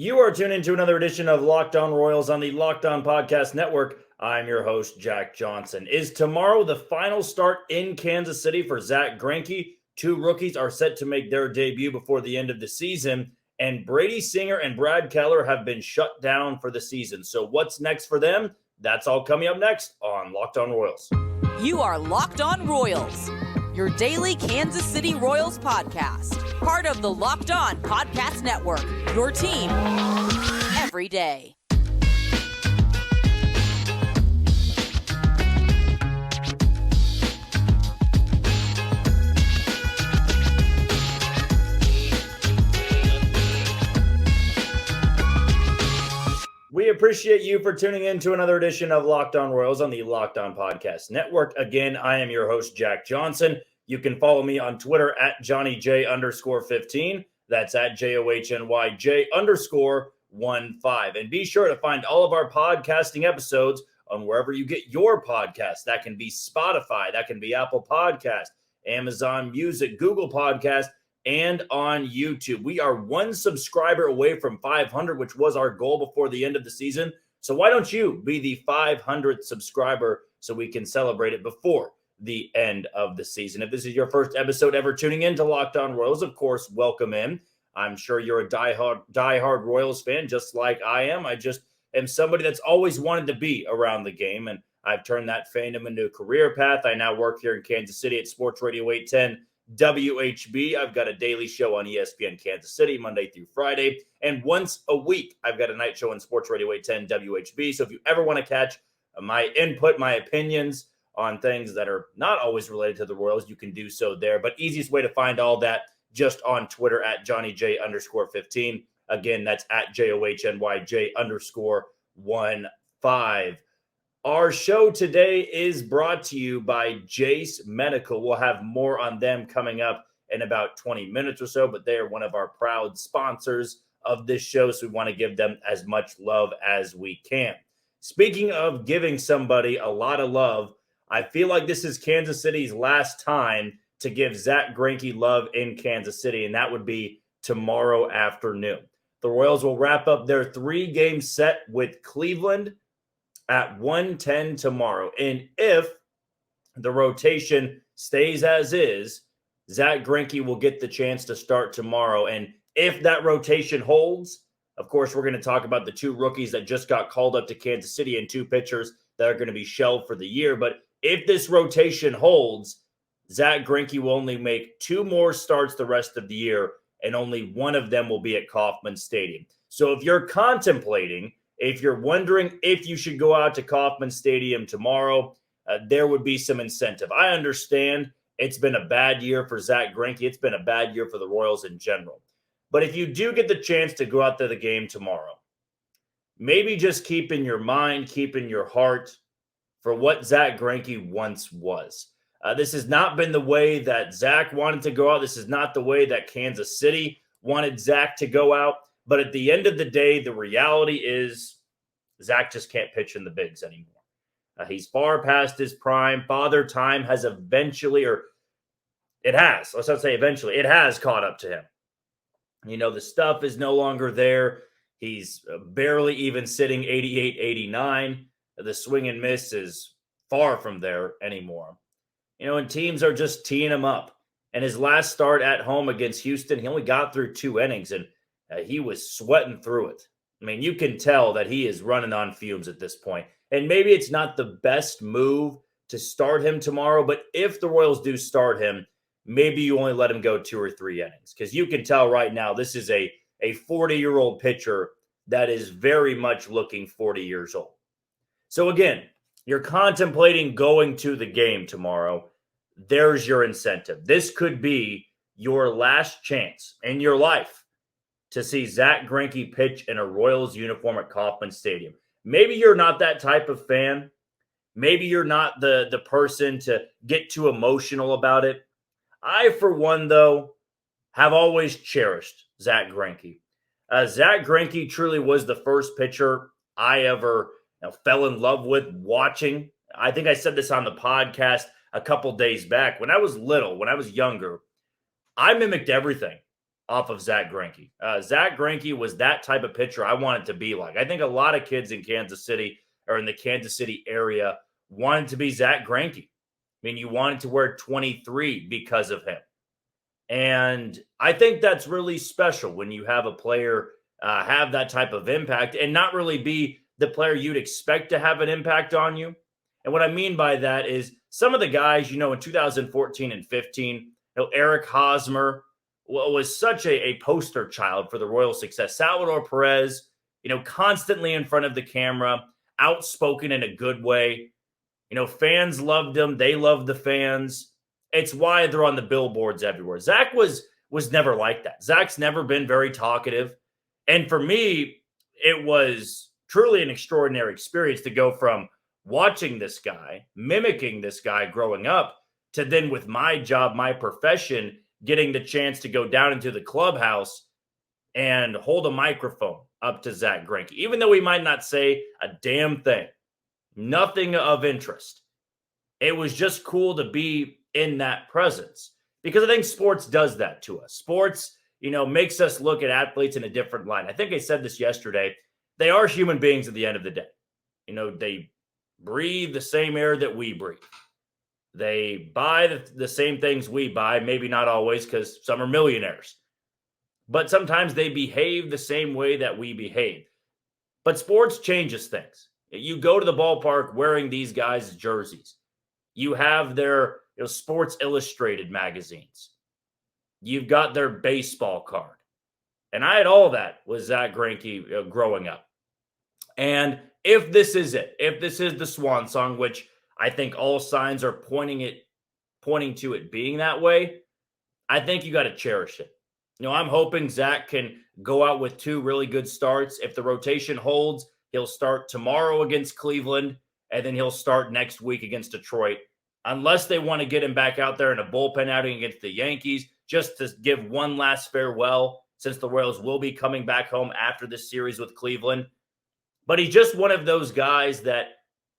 You are tuned into another edition of Locked On Royals on the Locked On Podcast Network. I'm your host, Jack Johnson. Is tomorrow the final start in Kansas City for Zack Greinke? Two rookies are set to make their debut before the end of the season, and Brady Singer and Brad Keller have been shut down for the season. So what's next for them? That's all coming up next on Locked On Royals. You are Locked On Royals, your daily Kansas City Royals podcast. Part of the Locked On Podcast Network, your team every day. We appreciate you for tuning in to another edition of Locked On Royals on the Locked On Podcast Network. Again, I am your host, Jack Johnson. You can follow me on Twitter at JohnnyJ_15. That's at JOHNYJ_15. And be sure to find all of our podcasting episodes on wherever you get your podcasts. That can be Spotify, that can be Apple Podcasts, Amazon Music, Google Podcasts, and on YouTube. We are one subscriber away from 500, which was our goal before the end of the season. So why don't you be the 500th subscriber so we can celebrate it before the end of the season? If this is your first episode ever tuning in to Locked On Royals, of course, welcome in. I'm sure you're a diehard Royals fan, just like I am. I just am somebody that's always wanted to be around the game, and I've turned that fandom into a career path. I now work here in Kansas City at Sports Radio 810 WHB. I've got a daily show on ESPN Kansas City, Monday through Friday, and once a week, I've got a night show on Sports Radio 810 WHB. So if you ever want to catch my input, my opinions on things that are not always related to the Royals, you can do so there. But easiest way to find all that, just on Twitter at JohnnyJ_15. Again, that's at JOHNYJ_15. Our show today is brought to you by Jase Medical. We'll have more on them coming up in about 20 minutes or so, but they are one of our proud sponsors of this show, so we want to give them as much love as we can. Speaking of giving somebody a lot of love, I feel like this is Kansas City's last time to give Zack Greinke love in Kansas City, and that would be tomorrow afternoon. The Royals will wrap up their 3-game set with Cleveland at 1:10 tomorrow. And if the rotation stays as is, Zack Greinke will get the chance to start tomorrow. And if that rotation holds, of course, we're going to talk about the two rookies that just got called up to Kansas City and two pitchers that are going to be shelved for the year. But if this rotation holds, Zack Greinke will only make 2 more starts the rest of the year, and only one of them will be at Kauffman Stadium. So if you're contemplating, if you're wondering if you should go out to Kauffman Stadium tomorrow, there would be some incentive. I understand it's been a bad year for Zack Greinke. It's been a bad year for the Royals in general. But if you do get the chance to go out to the game tomorrow, maybe just keep in your mind, keep in your heart for what Zack Greinke once was. This has not been the way that Zack wanted to go out. This is not the way that Kansas City wanted Zack to go out. But at the end of the day, the reality is Zack just can't pitch in the bigs anymore. He's far past his prime. Father Time has eventually, or it has, let's not say eventually, it has caught up to him. You know, the stuff is no longer there. He's barely even sitting 88, 89. The swing and miss is far from there anymore. You know, and teams are just teeing him up. And his last start at home against Houston, he only got through 2 innings, and he was sweating through it. I mean, you can tell that he is running on fumes at this point. And maybe it's not the best move to start him tomorrow, but if the Royals do start him, maybe you only let him go 2 or 3 innings. Because you can tell right now this is a 40-year-old pitcher that is very much looking 40 years old. So again, you're contemplating going to the game tomorrow. There's your incentive. This could be your last chance in your life to see Zack Greinke pitch in a Royals uniform at Kauffman Stadium. Maybe you're not that type of fan. Maybe you're not the person to get too emotional about it. I, for one, though, have always cherished Zack Greinke. Zack Greinke truly was the first pitcher I ever fell in love with watching. I think I said this on the podcast a couple days back. When I was little, when I was younger, I mimicked everything off of Zack Greinke. Zack Greinke was that type of pitcher I wanted to be like. I think a lot of kids in Kansas City or in the Kansas City area wanted to be Zack Greinke. I mean, you wanted to wear 23 because of him. And I think that's really special when you have a player have that type of impact and not really be the player you'd expect to have an impact on you. And what I mean by that is some of the guys, in 2014 and 15, Eric Hosmer was such a poster child for the Royals' success. Salvador Perez, constantly in front of the camera, outspoken in a good way. Fans loved him. They loved the fans. It's why they're on the billboards everywhere. Zack was never like that. Zack's never been very talkative. And for me, it was truly an extraordinary experience to go from watching this guy, mimicking this guy growing up, to then with my job, my profession, getting the chance to go down into the clubhouse and hold a microphone up to Zack Greinke. Even though he might not say a damn thing, nothing of interest. It was just cool to be in that presence because I think sports does that to us. Sports, makes us look at athletes in a different light. I think I said this yesterday. They are human beings at the end of the day. They breathe the same air that we breathe. They buy the same things we buy, maybe not always because some are millionaires. But sometimes they behave the same way that we behave. But sports changes things. You go to the ballpark wearing these guys' jerseys. You have their Sports Illustrated magazines. You've got their baseball card. And I had all that with Zack Greinke growing up. And if this is it, if this is the swan song, which I think all signs are pointing to it being that way, I think you got to cherish it. I'm hoping Zack can go out with 2 really good starts. If the rotation holds, he'll start tomorrow against Cleveland, and then he'll start next week against Detroit. Unless they want to get him back out there in a bullpen outing against the Yankees, just to give one last farewell, since the Royals will be coming back home after this series with Cleveland. But he's just one of those guys that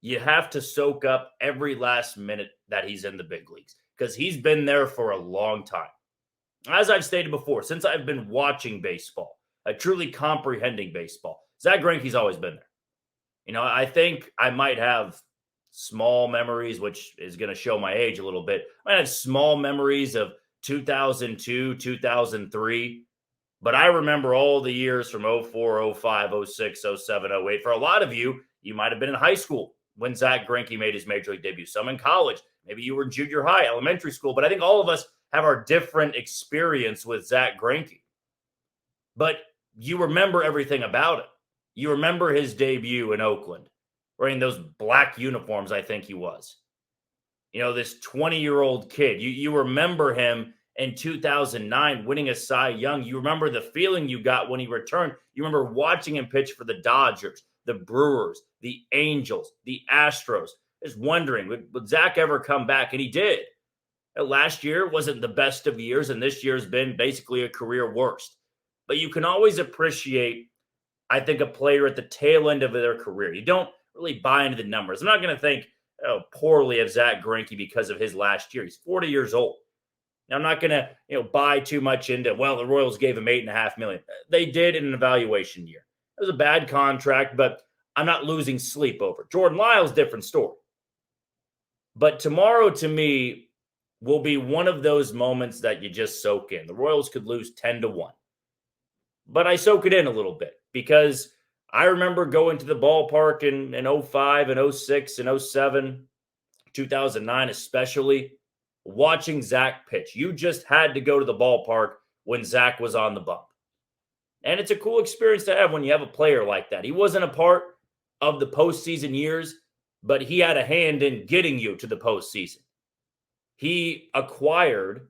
you have to soak up every last minute that he's in the big leagues because he's been there for a long time. As I've stated before, since I've been watching baseball, truly comprehending baseball, Zack Greinke's always been there. I think I might have small memories, which is going to show my age a little bit. I have small memories of 2002, 2003, but I remember all the years from 04, 05, 06, 07, 08. For a lot of you, you might have been in high school when Zack Greinke made his major league debut. Some in college. Maybe you were in junior high, elementary school. But I think all of us have our different experience with Zack Greinke. But you remember everything about it. You remember his debut in Oakland, wearing those black uniforms, I think he was. This 20-year-old kid. You remember him in 2009 winning a Cy Young. You remember the feeling you got when he returned. You remember watching him pitch for the Dodgers, the Brewers, the Angels, the Astros. Just wondering, would Zack ever come back? And he did. Last year wasn't the best of years, and this year's been basically a career worst. But you can always appreciate, I think, a player at the tail end of their career. You don't really buy into the numbers. I'm not going to think poorly of Zack Greinke because of his last year. He's 40 years old. Now, I'm not going to buy too much into, the Royals gave him $8.5 million. They did in an evaluation year. It was a bad contract, but I'm not losing sleep over it. Jordan Lyles, different story. But tomorrow, to me, will be one of those moments that you just soak in. The Royals could lose 10-1. But I soak it in a little bit because I remember going to the ballpark in 05 and 06 and 07, 2009 especially, watching Zack pitch. You just had to go to the ballpark when Zack was on the bump. And it's a cool experience to have when you have a player like that. He wasn't a part of the postseason years, but he had a hand in getting you to the postseason. He acquired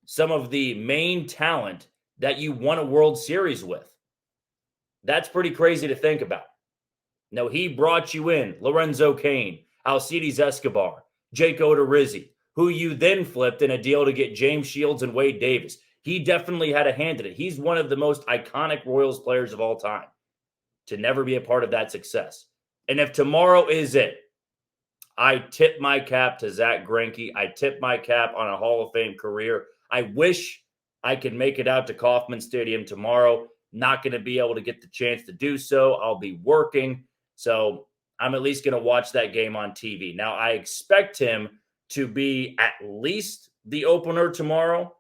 some of the main talent that you won a World Series with. That's pretty crazy to think about. Now, he brought you in Lorenzo Cain, Alcides Escobar, Jake Odorizzi, who you then flipped in a deal to get James Shields and Wade Davis. He definitely had a hand in it. He's one of the most iconic Royals players of all time to never be a part of that success. And if tomorrow is it, I tip my cap to Zack Greinke. I tip my cap on a Hall of Fame career. I wish I can make it out to Kauffman Stadium tomorrow. Not going to be able to get the chance to do so. I'll be working. So I'm at least going to watch that game on TV. Now, I expect him to be at least the opener tomorrow.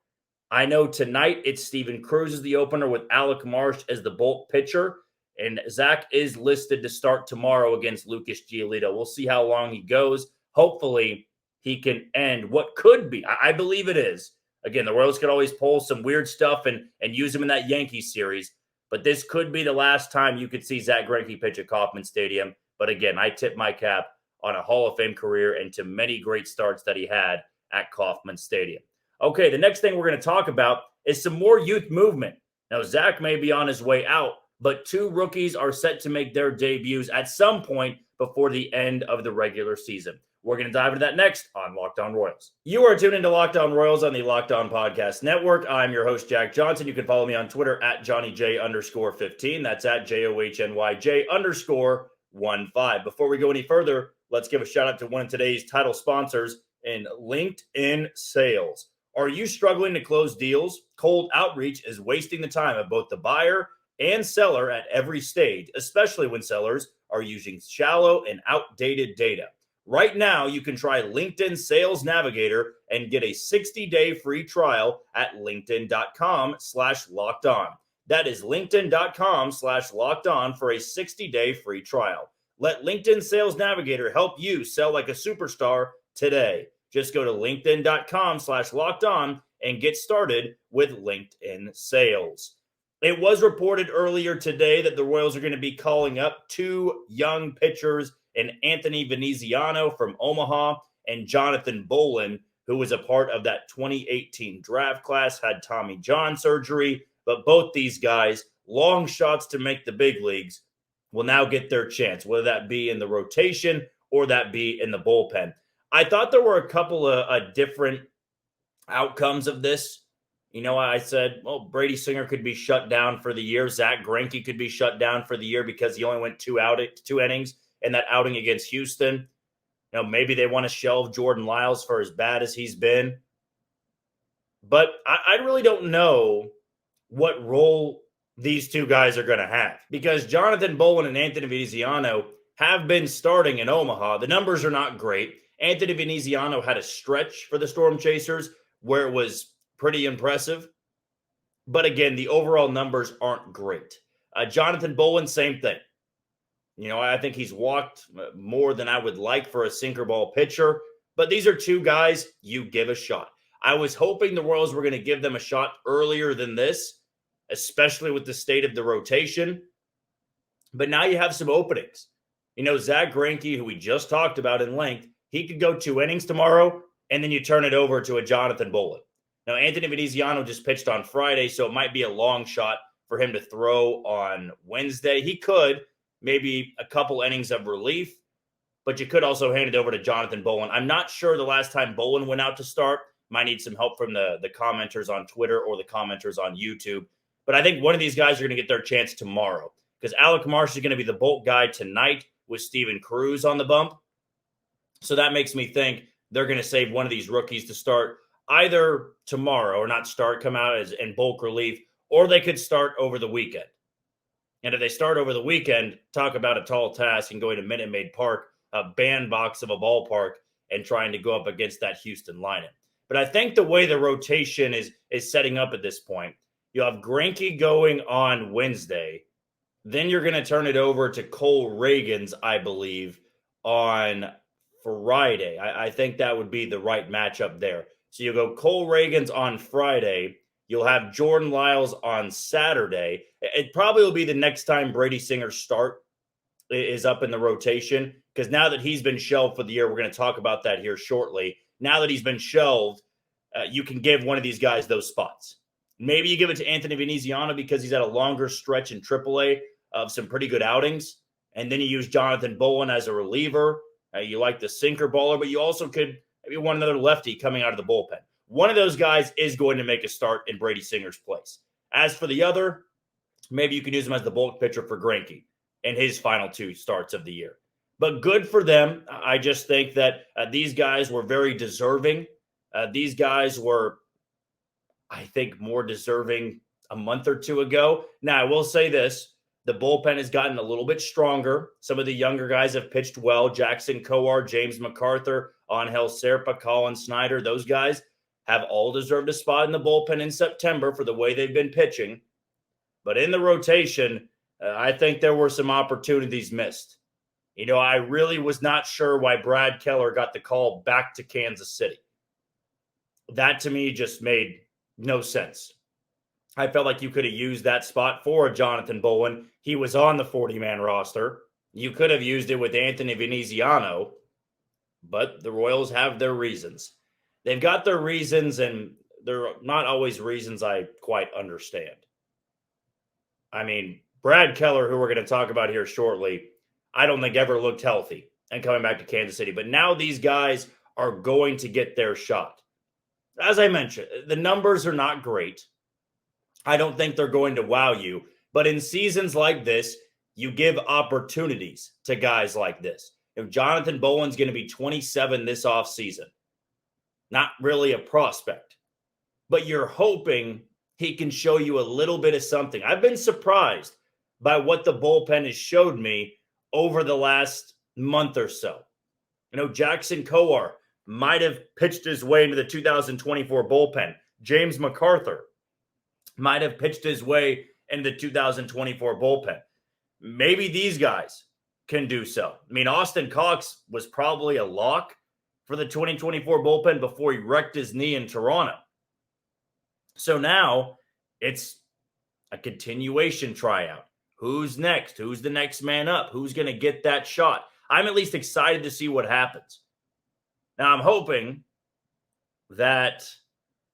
I know tonight it's Steven Cruz as the opener with Alec Marsh as the bulk pitcher. And Zach is listed to start tomorrow against Lucas Giolito. We'll see how long he goes. Hopefully, he can end what could be. I believe it is. Again, the Royals could always pull some weird stuff and use him in that Yankees series. But this could be the last time you could see Zack Greinke pitch at Kauffman Stadium. But again, I tip my cap on a Hall of Fame career and to many great starts that he had at Kauffman Stadium. Okay, the next thing we're going to talk about is some more youth movement. Now, Zach may be on his way out, but 2 rookies are set to make their debuts at some point before the end of the regular season. We're going to dive into that next on Locked On Royals. You are tuned into Locked On Royals on the Locked On Podcast Network. I'm your host, Jack Johnson. You can follow me on Twitter at JohnnyJ_15. That's at JOHNYJ_15. Before we go any further, let's give a shout out to one of today's title sponsors in LinkedIn Sales. Are you struggling to close deals? Cold outreach is wasting the time of both the buyer and seller at every stage, especially when sellers are using shallow and outdated data. Right now, you can try LinkedIn Sales Navigator and get a 60-day free trial at linkedin.com/lockedon. That is linkedin.com/lockedon for a 60-day free trial. Let LinkedIn Sales Navigator help you sell like a superstar today. Just go to linkedin.com/lockedon and get started with LinkedIn Sales. It was reported earlier today that the Royals are going to be calling up 2 young pitchers in Anthony Veneziano from Omaha and Jonathan Bolin, who was a part of that 2018 draft class, had Tommy John surgery. But both these guys, long shots to make the big leagues, will now get their chance, whether that be in the rotation or that be in the bullpen. I thought there were a couple of different outcomes of this. You know, I said, well, Brady Singer could be shut down for the year. Zack Greinke could be shut down for the year because he only went 2 innings in that outing against Houston. You know, maybe they want to shelve Jordan Lyles for as bad as he's been. But I really don't know what role these 2 guys are going to have, because Jonathan Bolin and Anthony Veneziano have been starting in Omaha. The numbers are not great. Anthony Veneziano had a stretch for the Storm Chasers where it was pretty impressive. But again, the overall numbers aren't great. Jonathan Bolin, same thing. You know, I think he's walked more than I would like for a sinker ball pitcher. But these are 2 guys you give a shot. I was hoping the Royals were going to give them a shot earlier than this, especially with the state of the rotation. But now you have some openings. You know, Zack Greinke, who we just talked about in length, he could go 2 innings tomorrow, and then you turn it over to a Jonathan Bolin. Now, Anthony Veneziano just pitched on Friday, so it might be a long shot for him to throw on Wednesday. He could, maybe a couple innings of relief, but you could also hand it over to Jonathan Bolin. I'm not sure the last time Bolin went out to start. Might need some help from the commenters on Twitter or the commenters on YouTube. But I think one of these guys are going to get their chance tomorrow, because Alec Marsh is going to be the bulk guy tonight with Steven Cruz on the bump. So that makes me think they're going to save one of these rookies to start either tomorrow, or not start, come out as in bulk relief, or they could start over the weekend. And if they start over the weekend, talk about a tall task and going to Minute Maid Park, a bandbox of a ballpark, and trying to go up against that Houston lineup. But I think the way the rotation is setting up at this point, you have Greinke going on Wednesday. Then you're going to turn it over to Cole Reagans, I believe, on Friday. I think that would be the right matchup there. So you'll go Cole Reagans on Friday. You'll have Jordan Lyles on Saturday. It probably will be the next time Brady Singer's start is up in the rotation, because now that he's been shelved for the year, we're going to talk about that here shortly. Now that he's been shelved, you can give one of these guys those spots. Maybe you give it to Anthony Veneziano because he's had a longer stretch in AAA of some pretty good outings. And then you use Jonathan Bolin as a reliever. You like the sinker baller, but you also could maybe want another lefty coming out of the bullpen. One of those guys is going to make a start in Brady Singer's place. As for the other, maybe you can use him as the bulk pitcher for Greinke in his final 2 starts of the year. But good for them. I just think that these guys were very deserving. These guys were I think, more deserving a month or two ago. Now, I will say this. The bullpen has gotten a little bit stronger. Some of the younger guys have pitched well. Jackson Kowar, James MacArthur, Angel Serpa, Colin Snyder. Those guys have all deserved a spot in the bullpen in September for the way they've been pitching. But in the rotation, I think there were some opportunities missed. I really was not sure why Brad Keller got the call back to Kansas City. That to me just made no sense. I felt like you could have used that spot for Jonathan Bowen. He was on the 40-man roster. You could have used it with Anthony Veneziano, but the Royals have their reasons. They've got their reasons, and they're not always reasons I quite understand. I mean, Brad Keller, who we're going to talk about here shortly, I don't think ever looked healthy and coming back to Kansas City. But now these guys are going to get their shot. As I mentioned, the numbers are not great. I don't think they're going to wow you. But in seasons like this, you give opportunities to guys like this. Jonathan Bowen's going to be 27 this offseason. Not really a prospect. But you're hoping he can show you a little bit of something. I've been surprised by what the bullpen has showed me over the last month or so. Jackson Kowar might have pitched his way into the 2024 bullpen. James MacArthur might have pitched his way into the 2024 bullpen. Maybe these guys can do so. I mean, Austin Cox was probably a lock for the 2024 bullpen before he wrecked his knee in Toronto. So now it's a continuation tryout. Who's next? Who's the next man up? Who's going to get that shot? I'm at least excited to see what happens. Now, I'm hoping that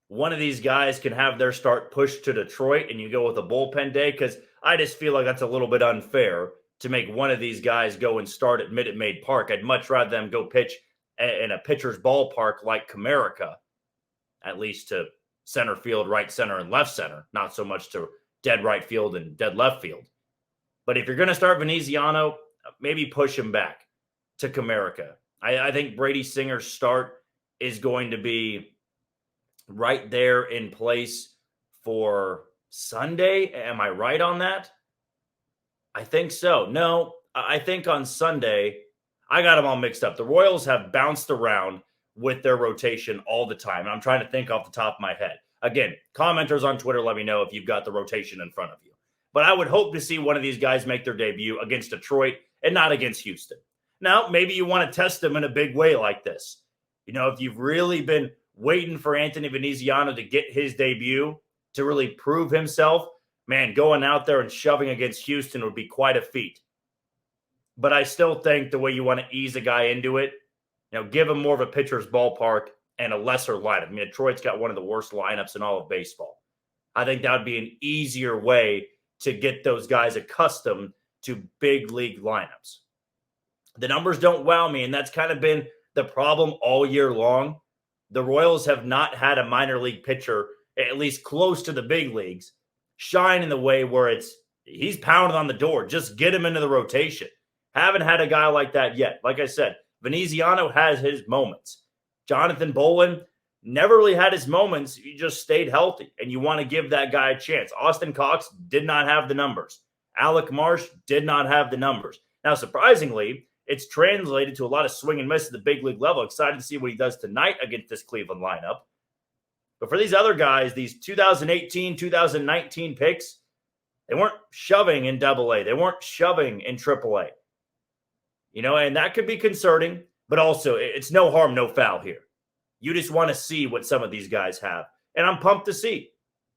one of these guys can have their start pushed to Detroit and you go with a bullpen day, because I just feel like that's a little bit unfair to make one of these guys go and start at Minute Maid Park. I'd much rather them go pitch in a pitcher's ballpark like Comerica, at least to center field, right center, and left center, not so much to dead right field and dead left field. But if you're going to start Veneziano, maybe push him back to Comerica. I think Brady Singer's start is going to be right there in place for Sunday. Am I right on that? I think so. No, I think on Sunday, I got them all mixed up. The Royals have bounced around with their rotation all the time. I'm trying to think off the top of my head. Again, commenters on Twitter, let me know if you've got the rotation in front of you. But I would hope to see one of these guys make their debut against Detroit and not against Houston. Now, maybe you want to test them in a big way like this. If you've really been waiting for Anthony Veneziano to get his debut, to really prove himself, man, going out there and shoving against Houston would be quite a feat. But I still think the way you want to ease a guy into it, give him more of a pitcher's ballpark and a lesser lineup. I mean, Detroit's got one of the worst lineups in all of baseball. I think that would be an easier way to get those guys accustomed to big league lineups. The numbers don't wow me, and that's kind of been the problem all year long. The Royals have not had a minor league pitcher, at least close to the big leagues, shine in the way where he's pounding on the door. Just get him into the rotation. Haven't had a guy like that yet. Like I said, Veneziano has his moments. Jonathan Bowen never really had his moments. He just stayed healthy, and you want to give that guy a chance. Austin Cox did not have the numbers. Alec Marsh did not have the numbers. Now, surprisingly, it's translated to a lot of swing and miss at the big league level. Excited to see what he does tonight against this Cleveland lineup. But for these other guys, these 2018, 2019 picks, they weren't shoving in AA. They weren't shoving in AAA. And that could be concerning, but also it's no harm, no foul here. You just want to see what some of these guys have. And I'm pumped to see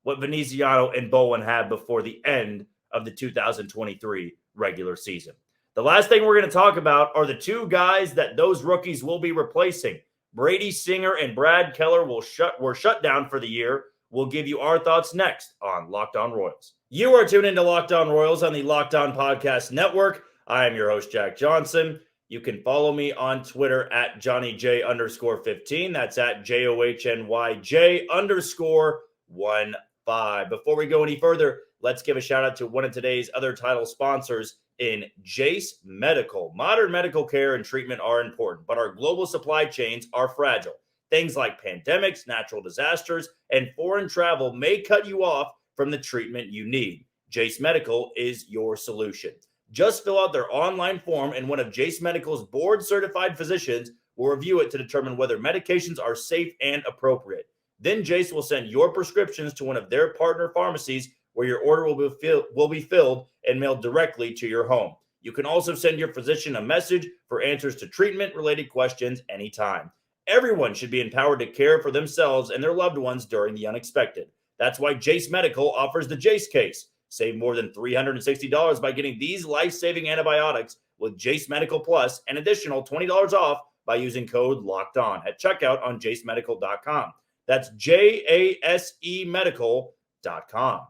what Veneziano and Bowen have before the end of the 2023 regular season. The last thing we're going to talk about are the two guys that those rookies will be replacing. Brady Singer and Brad Keller were shut down for the year. We'll give you our thoughts next on Locked On Royals. You are tuned into Locked On Royals on the Locked On Podcast Network. I am your host, Jack Johnson. You can follow me on Twitter at JohnnyJ_15. That's at JOHNYJ_15. Before we go any further, let's give a shout out to one of today's other title sponsors in Jase Medical. Modern medical care and treatment are important, but our global supply chains are fragile. Things like pandemics, natural disasters, and foreign travel may cut you off from the treatment you need. Jase Medical is your solution. Just fill out their online form, and one of Jase Medical's board-certified physicians will review it to determine whether medications are safe and appropriate. Then Jase will send your prescriptions to one of their partner pharmacies, where your order will be filled and mailed directly to your home. You can also send your physician a message for answers to treatment-related questions anytime. Everyone should be empowered to care for themselves and their loved ones during the unexpected. That's why Jase Medical offers the Jase case. Save more than $360 by getting these life-saving antibiotics with Jase Medical Plus, an additional $20 off by using code LOCKEDON at checkout on jasemedical.com. That's JASE Medical.com.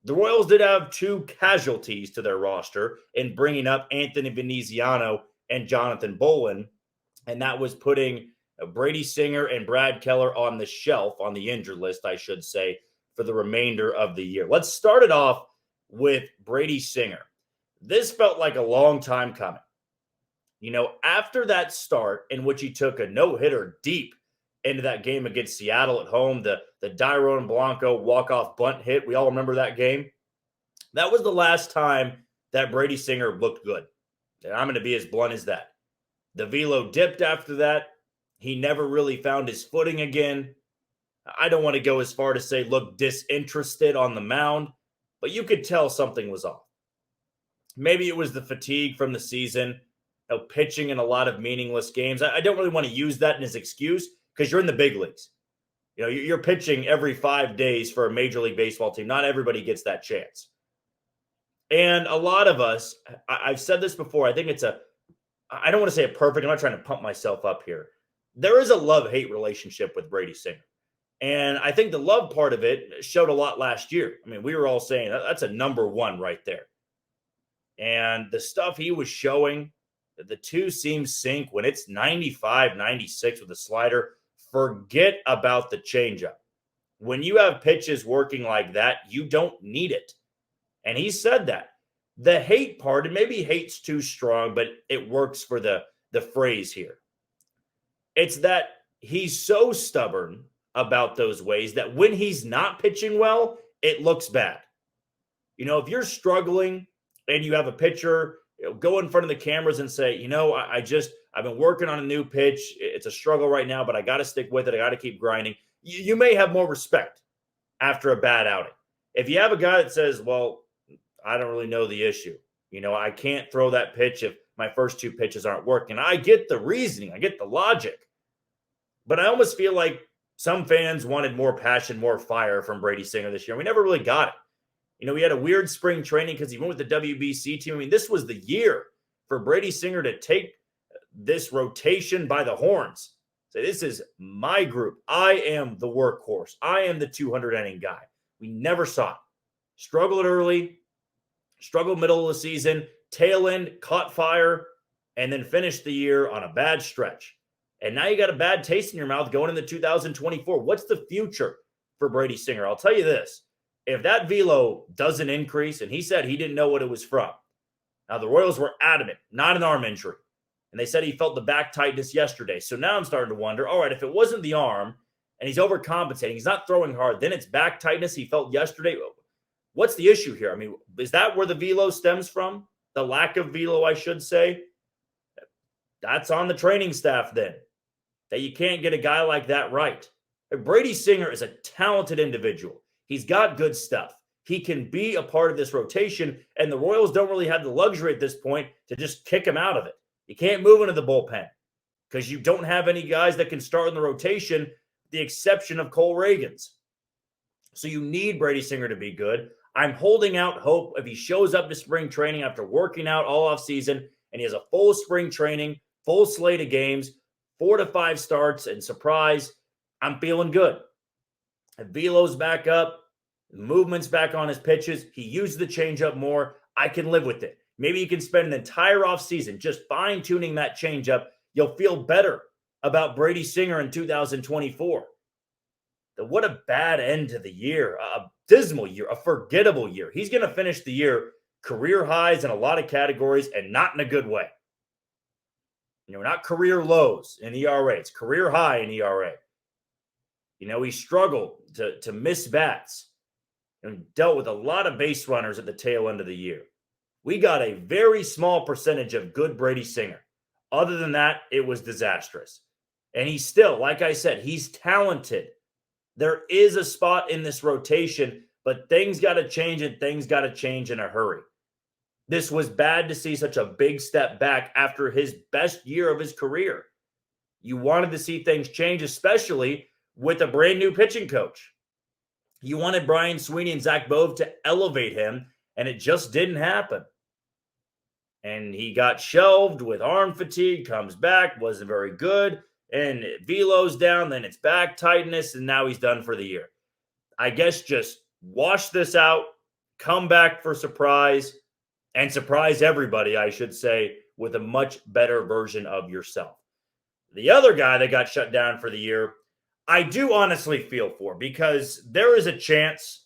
The Royals did have two casualties to their roster in bringing up Anthony Veneziano and Jonathan Bolin, and that was putting Brady Singer and Brad Keller on the shelf, on the injured list, I should say, for the remainder of the year. Let's start it off with Brady Singer. This felt like a long time coming. You know, after that start in which he took a no-hitter deep into that game against Seattle at home, the Dairon Blanco walk-off bunt hit, we all remember that game. That was the last time that Brady Singer looked good. And I'm going to be as blunt as that. The velo dipped after that. He never really found his footing again. I don't want to go as far to say look disinterested on the mound, but you could tell something was off. Maybe it was the fatigue from the season, pitching in a lot of meaningless games. I don't really want to use that as an excuse because you're in the big leagues. You know, you're pitching every 5 days for a Major League Baseball team. Not everybody gets that chance. And a lot of us, I've said this before, I think I don't want to say it perfect. I'm not trying to pump myself up here. There is a love-hate relationship with Brady Singer. And I think the love part of it showed a lot last year. I mean, we were all saying that's a number one right there. And the stuff he was showing, the two seams sync when it's 95, 96 with the slider. Forget about the changeup. When you have pitches working like that, you don't need it. And he said that. The hate part, and maybe hate's too strong, but it works for the phrase here. It's that he's so stubborn about those ways that when he's not pitching well, it looks bad. You know, if you're struggling and you have a pitcher, go in front of the cameras and say, you know, I've been working on a new pitch. It's a struggle right now, but I got to stick with it. I got to keep grinding. You may have more respect after a bad outing. If you have a guy that says, well, I don't really know the issue. You know, I can't throw that pitch if my first two pitches aren't working. I get the reasoning. I get the logic. But I almost feel like some fans wanted more passion, more fire from Brady Singer this year. We never really got it. You know, we had a weird spring training because he went with the WBC team. I mean, this was the year for Brady Singer to take this rotation by the horns. Say, this is my group. I am the workhorse. I am the 200-inning guy. We never saw it. Struggled early, struggled middle of the season, tail end, caught fire, and then finished the year on a bad stretch. And now you got a bad taste in your mouth going into 2024. What's the future for Brady Singer? I'll tell you this. If that velo doesn't increase, and he said he didn't know what it was from. Now, the Royals were adamant, not an arm injury. And they said he felt the back tightness yesterday. So now I'm starting to wonder, all right, if it wasn't the arm and he's overcompensating, he's not throwing hard, then it's back tightness he felt yesterday. What's the issue here? I mean, is that where the velo stems from? The lack of velo, I should say. That's on the training staff then, that you can't get a guy like that right. Brady Singer is a talented individual. He's got good stuff. He can be a part of this rotation, and the Royals don't really have the luxury at this point to just kick him out of it. You can't move into the bullpen because you don't have any guys that can start in the rotation, with the exception of Cole Reagans. So you need Brady Singer to be good. I'm holding out hope if he shows up to spring training after working out all offseason and he has a full spring training, full slate of games, 4 to 5 starts, and surprise, I'm feeling good. If velo's back up, movement's back on his pitches, he used the changeup more, I can live with it. Maybe you can spend an entire offseason just fine-tuning that changeup. You'll feel better about Brady Singer in 2024. What a bad end to the year. A dismal year, a forgettable year. He's going to finish the year career highs in a lot of categories and not in a good way. Not career lows in ERA. It's career high in ERA. He struggled to miss bats and dealt with a lot of base runners at the tail end of the year. We got a very small percentage of good Brady Singer. Other than that, it was disastrous. And he's still, like I said, he's talented. There is a spot in this rotation, but things got to change and things got to change in a hurry. This was bad to see such a big step back after his best year of his career. You wanted to see things change, especially with a brand new pitching coach. You wanted Brian Sweeney and Zach Bove to elevate him, and it just didn't happen. And he got shelved with arm fatigue, comes back, wasn't very good, and velo's down, then it's back tightness, and now he's done for the year. I guess just wash this out, come back for surprise, and surprise everybody, I should say, with a much better version of yourself. The other guy that got shut down for the year, I do honestly feel for, because there is a chance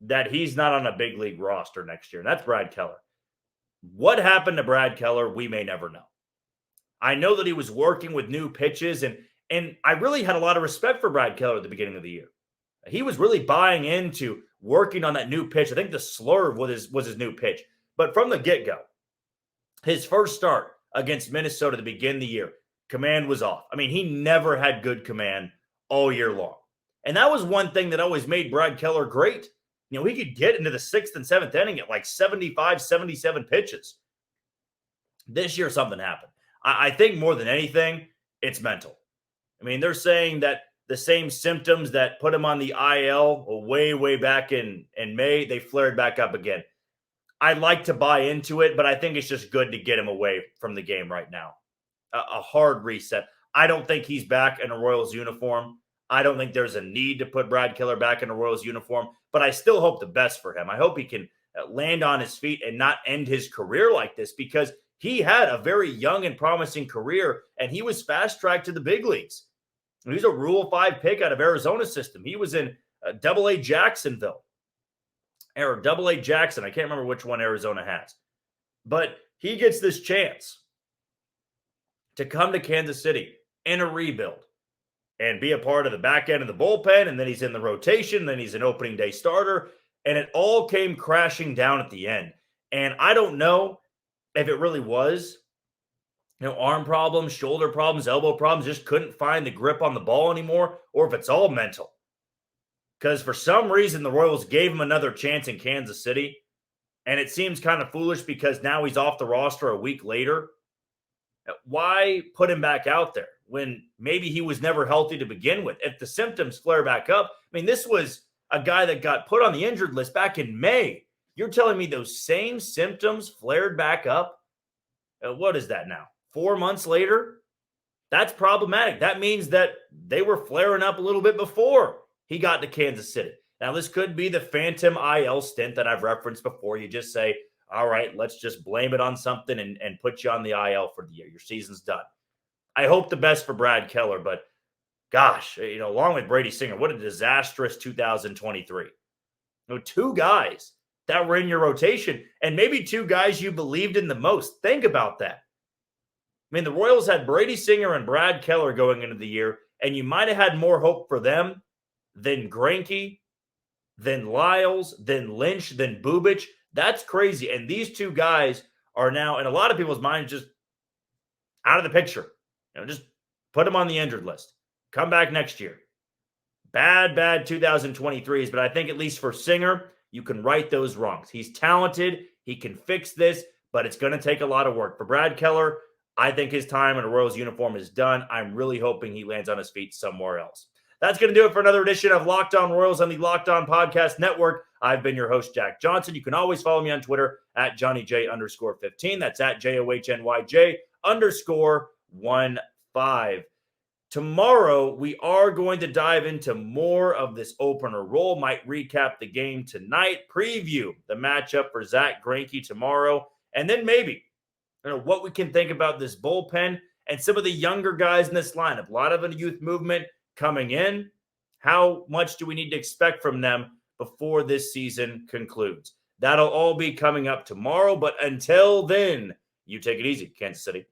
that he's not on a big league roster next year, and that's Brad Keller. What happened to Brad Keller, we may never know. I know that he was working with new pitches, and I really had a lot of respect for Brad Keller at the beginning of the year. He was really buying into working on that new pitch. I think the slurve was his new pitch. But from the get-go, his first start against Minnesota to begin the year, command was off. I mean, he never had good command all year long. And that was one thing that always made Brad Keller great. He could get into the 6th and 7th inning at like 75, 77 pitches. This year, something happened. I think more than anything, it's mental. I mean, they're saying that the same symptoms that put him on the IL way back in May, they flared back up again. I'd like to buy into it, but I think it's just good to get him away from the game right now. A hard reset. I don't think he's back in a Royals uniform. I don't think there's a need to put Brad Keller back in a Royals uniform, but I still hope the best for him. I hope he can land on his feet and not end his career like this, because he had a very young and promising career, and he was fast-tracked to the big leagues. He was a Rule 5 pick out of Arizona system. He was in Double-A Jacksonville. Or Double-A Jackson. I can't remember which one Arizona has. But he gets this chance to come to Kansas City in a rebuild and be a part of the back end of the bullpen, and then he's in the rotation, then he's an opening day starter, and it all came crashing down at the end. And I don't know if it really was, arm problems, shoulder problems, elbow problems, just couldn't find the grip on the ball anymore, or if it's all mental. Because for some reason, the Royals gave him another chance in Kansas City, and it seems kind of foolish because now he's off the roster a week later. Why put him back out there when maybe he was never healthy to begin with? If the symptoms flare back up, I mean, this was a guy that got put on the injured list back in May. You're telling me those same symptoms flared back up? What is that now? 4 months later? That's problematic. That means that they were flaring up a little bit before he got to Kansas City. Now, this could be the phantom IL stint that I've referenced before. You just say, all right, let's just blame it on something and put you on the IL for the year. Your season's done. I hope the best for Brad Keller, but gosh, along with Brady Singer, what a disastrous 2023. Two guys that were in your rotation, and maybe two guys you believed in the most. Think about that. I mean, the Royals had Brady Singer and Brad Keller going into the year, and you might have had more hope for them than Greinke, than Lyles, than Lynch, than Bubic. That's crazy. And these two guys are now, in a lot of people's minds, just out of the picture. Just put them on the injured list. Come back next year. Bad 2023s, but I think at least for Singer, you can right those wrongs. He's talented. He can fix this, but it's going to take a lot of work. For Brad Keller, I think his time in a Royals uniform is done. I'm really hoping he lands on his feet somewhere else. That's going to do it for another edition of Locked On Royals on the Locked On Podcast Network. I've been your host, Jack Johnson. You can always follow me on Twitter at JohnnyJ_15. That's at JOHNYJ_15. Tomorrow, we are going to dive into more of this opener role. Might recap the game tonight, preview the matchup for Zack Greinke tomorrow, and then maybe what we can think about this bullpen and some of the younger guys in this lineup. A lot of a youth movement coming in. How much do we need to expect from them before this season concludes? That'll all be coming up tomorrow, but until then, you take it easy, Kansas City.